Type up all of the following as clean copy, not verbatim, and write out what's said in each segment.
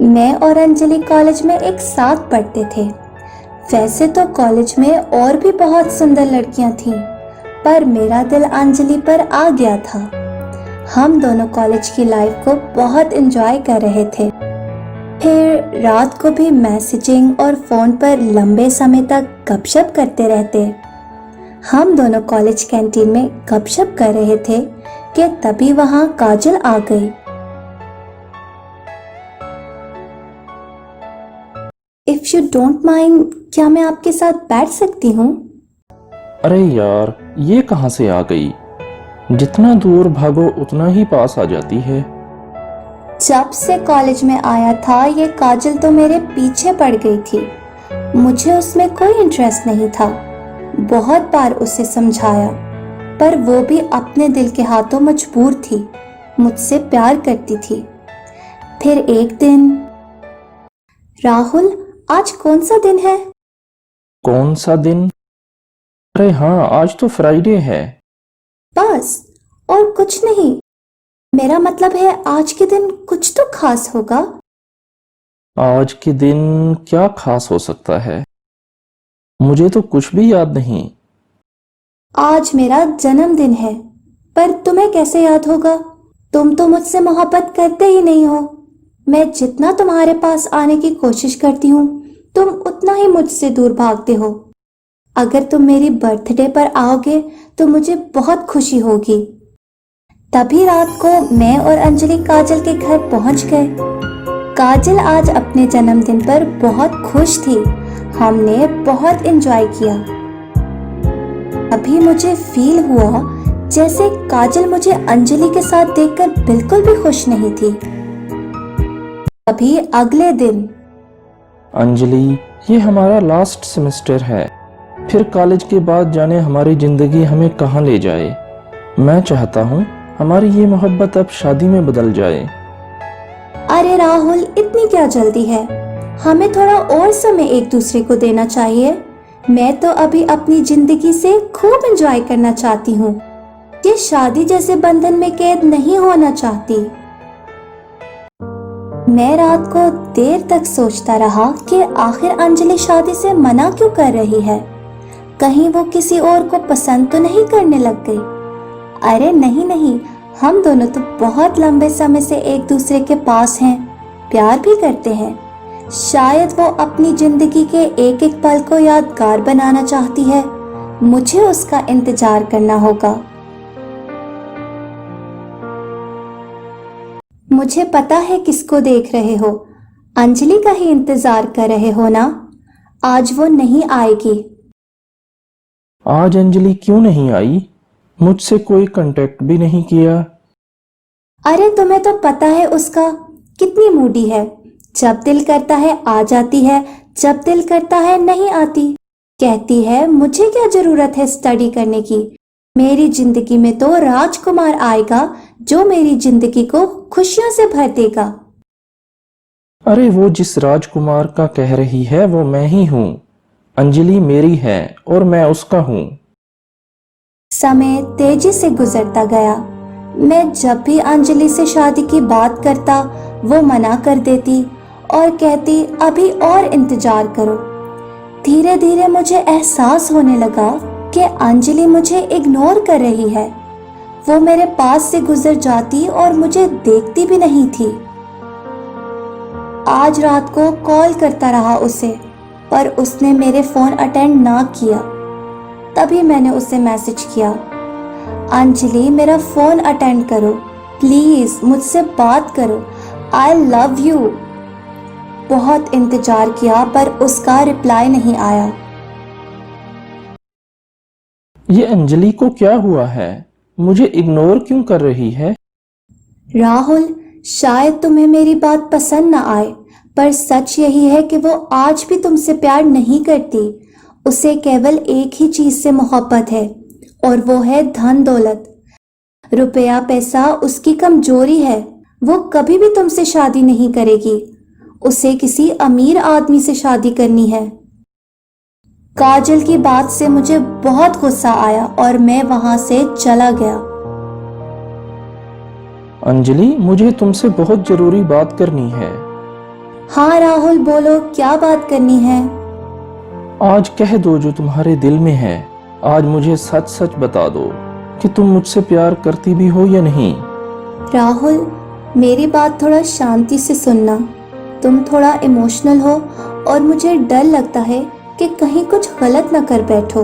मैं और अंजलि कॉलेज में एक साथ पढ़ते थे। वैसे तो कॉलेज में और भी बहुत सुंदर लड़कियां थीं, पर मेरा दिल अंजलि पर आ गया था। हम दोनों कॉलेज की लाइफ को बहुत एंजॉय कर रहे थे। फिर रात को भी मैसेजिंग और फोन पर लंबे समय तक गपशप करते रहते। हम दोनों कॉलेज कैंटीन में गपशप कर रहे थे कि तभी वहां काजल आ गई। इफ यू डोंट माइंड, क्या मैं आपके साथ बैठ सकती हूँ? अरे यार, ये कहाँ से आ गई? जितना दूर भागो उतना ही पास आ जाती है। जब से कॉलेज में आया था ये काजल तो मेरे पीछे पड़ गई थी। मुझे उसमें कोई इंटरेस्ट नहीं था। बहुत बार उसे समझाया, पर वो भी अपने दिल के हाथों मजबूर थी। मुझसे प्यार करती थी। फिर एक दिन, राहुल, आज कौन सा दिन है? कौन सा दिन? अरे हाँ, आज तो फ्राइडे है। बस, और कुछ नहीं। मेरा मतलब है आज के दिन कुछ तो खास होगा। आज के दिन क्या खास हो सकता है? मुझे तो कुछ भी याद नहीं। आज मेरा जन्मदिन है, पर तुम्हें कैसे याद होगा? तुम तो मुझसे मोहब्बत करते ही नहीं हो। मैं जितना तुम्हारे पास आने की कोशिश करती हूँ, तुम उतना ही मुझसे दूर भागते हो। अगर तुम मेरी बर्थडे पर आओगे तो मुझे बहुत खुशी होगी। तभी रात को मैं और अंजलि काजल के घर पहुंच गए। काजल आज अपने जन्मदिन पर बहुत खुश थी। हमने बहुत एंजॉय किया। अभी मुझे फील हुआ जैसे काजल मुझे अंजलि के साथ देखकर बिल्कुल भी खुश नहीं थी। अभी अगले दिन, अंजलि, ये हमारा लास्ट सेमेस्टर है। फिर कॉलेज के बाद जाने हमारी जिंदगी हमें कहाँ ले जाए। मैं चाहता हूँ हमारी ये मोहब्बत अब शादी में बदल जाए। अरे राहुल, इतनी क्या जल्दी है? हमें थोड़ा और समय एक दूसरे को देना चाहिए। मैं तो अभी अपनी जिंदगी से खूब एंजॉय करना चाहती हूँ। ये शादी जैसे बंधन में कैद नहीं होना चाहती। मैं रात को देर तक सोचता रहा कि आखिर अंजलि शादी से मना क्यों कर रही है। कहीं वो किसी और को पसंद तो नहीं करने लग गई? अरे नहीं नहीं, हम दोनों तो बहुत लंबे समय से एक दूसरे के पास हैं, प्यार भी करते हैं। शायद वो अपनी जिंदगी के एक एक पल को यादगार बनाना चाहती है। मुझे उसका इंतजार करना होगा। मुझे पता है किसको देख रहे हो। अंजलि का ही इंतजार कर रहे हो ना? आज वो नहीं आएगी। आज अंजलि क्यों नहीं आई? मुझसे कोई कांटेक्ट भी नहीं किया। अरे तुम्हें तो पता है उसका कितनी मूडी है। जब दिल करता है आ जाती है, जब दिल करता है नहीं आती। कहती है मुझे क्या जरूरत है स्टडी करने की। मेरी जिंदगी में तो राजकुमार आएगा जो मेरी जिंदगी को खुशियों से भर देगा। अरे वो जिस राजकुमार का कह रही है वो मैं ही हूँ। अंजलि मेरी है और मैं उसका हूँ। समय तेजी से गुजरता गया। मैं जब भी अंजलि से शादी की बात करता, वो मना कर देती और कहती अभी और इंतजार करो। धीरे धीरे मुझे एहसास होने लगा कि अंजलि मुझे इग्नोर कर रही है। वो मेरे पास से गुजर जाती और मुझे देखती भी नहीं थी। आज रात को कॉल करता रहा उसे, पर उसने मेरे फोन अटेंड ना किया। तभी मैंने उसे मैसेज किया, अंजलि मेरा फोन अटेंड करो प्लीज, मुझसे बात करो, आई लव यू। बहुत इंतजार किया पर उसका रिप्लाई नहीं आया। ये अंजलि को क्या हुआ है? मुझे इग्नोर क्यों कर रही है? राहुल, शायद तुम्हें मेरी बात पसंद ना आए, पर सच यही है कि वो आज भी तुमसे प्यार नहीं करती। उसे केवल एक ही चीज से मोहब्बत है, और वो है धन दौलत। रुपया पैसा उसकी कमजोरी है। वो कभी भी तुमसे शादी नहीं करेगी। उसे किसी अमीर आदमी से शादी करनी है। काजल की बात से मुझे बहुत गुस्सा आया और मैं वहां से चला गया। अंजलि, मुझे तुमसे बहुत जरूरी बात करनी है। हाँ राहुल, बोलो क्या बात करनी है। आज कह दो जो तुम्हारे दिल में है। आज मुझे सच सच बता दो कि तुम मुझसे प्यार करती भी हो या नहीं। राहुल, मेरी बात थोड़ा शांति से सुनना। तुम थोड़ा इमोशनल हो और मुझे डर लगता है कि कहीं कुछ गलत न कर बैठो।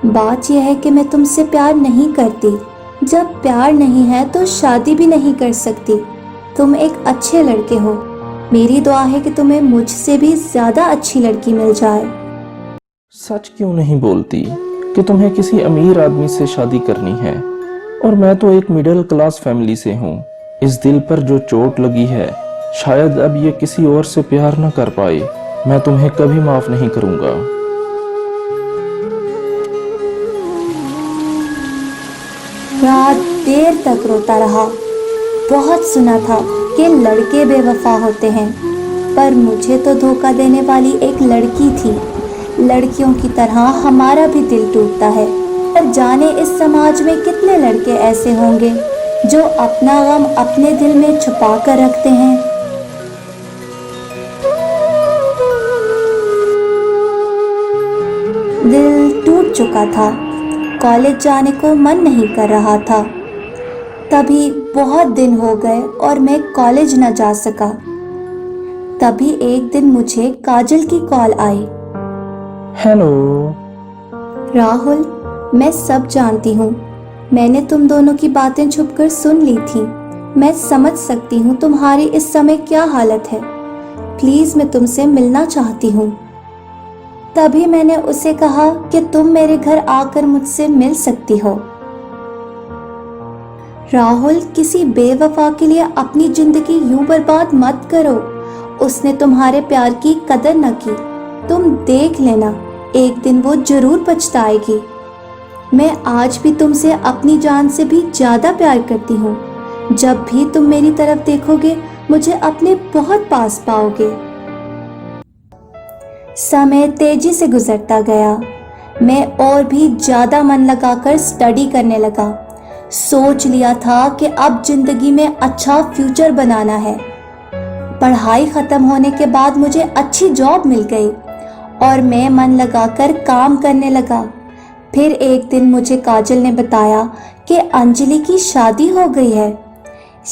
बात यह है कि मैं तुमसे प्यार नहीं करती। जब प्यार नहीं है तो शादी भी नहीं कर सकती। तुम एक अच्छे लड़के हो। मेरी दुआ है कि तुम्हें मुझसे भी ज्यादा अच्छी लड़की मिल जाए। सच क्यों नहीं बोलती कि तुम्हें किसी अमीर आदमी से शादी करनी है, और मैं तो एक मिडिल क्लास फैमिली से हूँ। इस दिल पर जो चोट लगी है, शायद अब ये किसी और से प्यार न कर पाए। मैं तुम्हें कभी माफ नहीं करूंगा। रात देर तक रोता रहा। बहुत सुना था कि लड़के बेवफा होते हैं, पर मुझे तो धोखा देने वाली एक लड़की थी। लड़कियों की तरह हमारा भी दिल टूटता है, पर जाने इस समाज में कितने लड़के ऐसे होंगे जो अपना गम अपने दिल में छुपा कर रखते हैं। दिल टूट चुका था। कॉलेज जाने को मन नहीं कर रहा था। तभी बहुत दिन हो गए और मैं कॉलेज न जा सका। तभी एक दिन मुझे काजल की कॉल आई। हेलो। राहुल, मैं सब जानती हूँ। मैंने तुम दोनों की बातें छुपकर सुन ली थी। मैं समझ सकती हूँ तुम्हारी इस समय क्या हालत है। प्लीज, मैं तुमसे मिलना चाहती हूँ। तभी मैंने उसे कहा कि तुम मेरे घर आकर मुझसे मिल सकती हो। राहुल, किसी बेवफा के लिए अपनी जिंदगी यूं बर्बाद मत करो। उसने तुम्हारे प्यार की कदर न की। तुम देख लेना, एक दिन वो जरूर पछताएगी। मैं आज भी तुमसे अपनी जान से भी ज्यादा प्यार करती हूँ। जब भी तुम मेरी तरफ देखोगे, मुझे अपने बहुत पास पाओगे। समय तेजी से गुजरता गया। मैं और भी ज्यादा मन लगाकर स्टडी करने लगा। सोच लिया था कि अब जिंदगी में अच्छा फ्यूचर बनाना है। पढ़ाई खत्म होने के बाद मुझे अच्छी जॉब मिल गई और मैं मन लगाकर काम करने लगा। फिर एक दिन मुझे काजल ने बताया कि अंजलि की शादी हो गई है।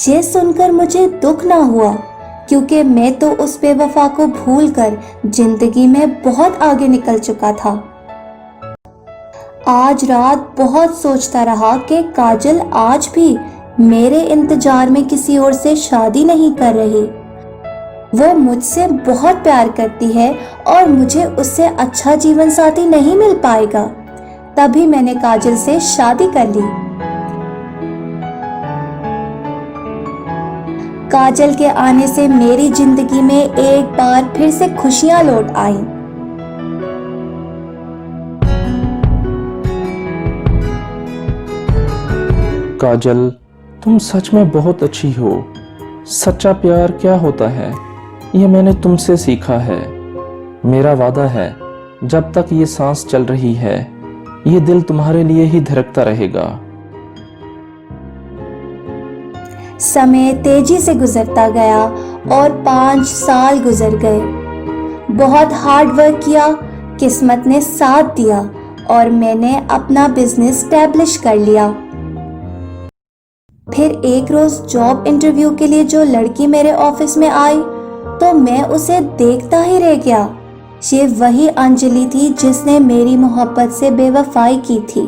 ये सुनकर मुझे दुख ना हुआ, क्योंकि मैं तो उस बेवफा को भूलकर जिंदगी में बहुत आगे निकल चुका था। आज रात बहुत सोचता रहा कि काजल आज भी मेरे इंतजार में किसी और से शादी नहीं कर रही। वो मुझसे बहुत प्यार करती है और मुझे उससे अच्छा जीवन साथी नहीं मिल पाएगा। तभी मैंने काजल से शादी कर ली। काजल के आने से मेरी जिंदगी में एक बार फिर से खुशियां लौट आईं। काजल, तुम सच में बहुत अच्छी हो। सच्चा प्यार क्या होता है, ये मैंने तुमसे सीखा है। मेरा वादा है, जब तक ये सांस चल रही है, ये दिल तुम्हारे लिए ही धड़कता रहेगा। समय तेजी से गुजरता गया और 5 साल गुजर गए। बहुत हार्ड वर्क किया, किस्मत ने साथ दिया और मैंने अपना बिजनेस स्टैब्लिश कर लिया। फिर एक रोज जॉब इंटरव्यू के लिए जो लड़की मेरे ऑफिस में आई, तो मैं उसे देखता ही रह गया। ये वही अंजलि थी जिसने मेरी मोहब्बत से बेवफाई की थी।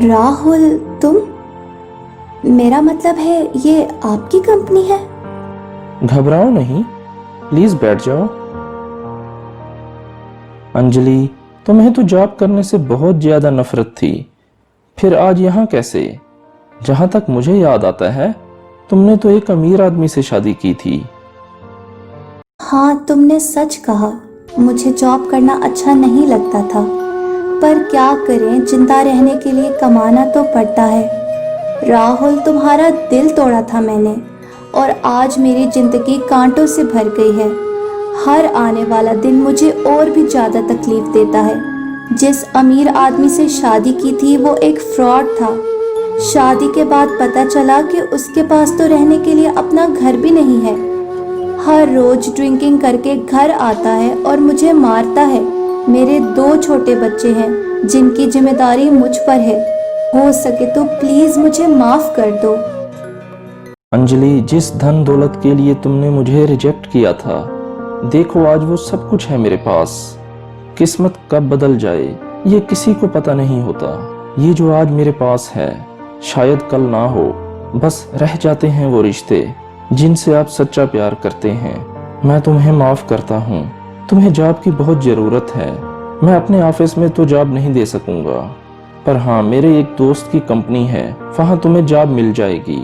राहुल, तुम? मेरा मतलब है, ये आपकी कंपनी है? घबराओ नहीं, प्लीज बैठ जाओ। अंजलि, तुम्हें तो जॉब करने से बहुत ज्यादा नफरत थी, फिर आज यहाँ कैसे? जहां तक मुझे याद आता है, तुमने तो एक अमीर आदमी से शादी की थी। हाँ, तुमने सच कहा। मुझे जॉब करना अच्छा नहीं लगता था, पर क्या करें, जिंदा रहने के लिए कमाना तो पड़ता है। राहुल, तुम्हारा दिल तोड़ा था मैंने, और आज मेरी जिंदगी कांटों से भर गई है। हर आने वाला दिन मुझे और भी ज्यादा तकलीफ देता है। जिस अमीर आदमी से शादी की थी, वो एक फ्रॉड था। शादी के बाद पता चला कि उसके पास तो रहने के लिए अपना घर भी नहीं है। हर रोज ड्रिंकिंग करके घर आता है और मुझे मारता है। मेरे 2 छोटे बच्चे हैं जिनकी जिम्मेदारी मुझ पर है। हो सके तो प्लीज मुझे माफ कर दो। अंजलि, जिस धन दौलत के लिए तुमने मुझे रिजेक्ट किया था, देखो आज वो सब कुछ है मेरे पास। किस्मत कब बदल जाए ये किसी को पता नहीं होता। ये जो आज मेरे पास है शायद कल ना हो। बस रह जाते हैं वो रिश्ते जिनसे आप सच्चा प्यार करते हैं। मैं तुम्हें माफ करता हूँ। तुम्हें जॉब की बहुत जरूरत है। मैं अपने ऑफिस में तो जॉब नहीं दे सकूंगा, पर हाँ, मेरे एक दोस्त की कंपनी है, वहाँ तुम्हें जॉब मिल जाएगी।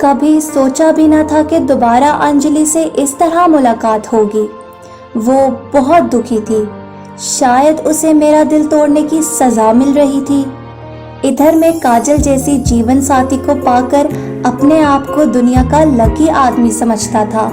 कभी सोचा भी ना था कि दोबारा अंजलि से इस तरह मुलाकात होगी। वो बहुत दुखी थी। शायद उसे मेरा दिल तोड़ने की सजा मिल रही थी। इधर मैं काजल जैसी जीवन साथी को पाकर अपने आप को दुनिया का लकी आदमी समझता था।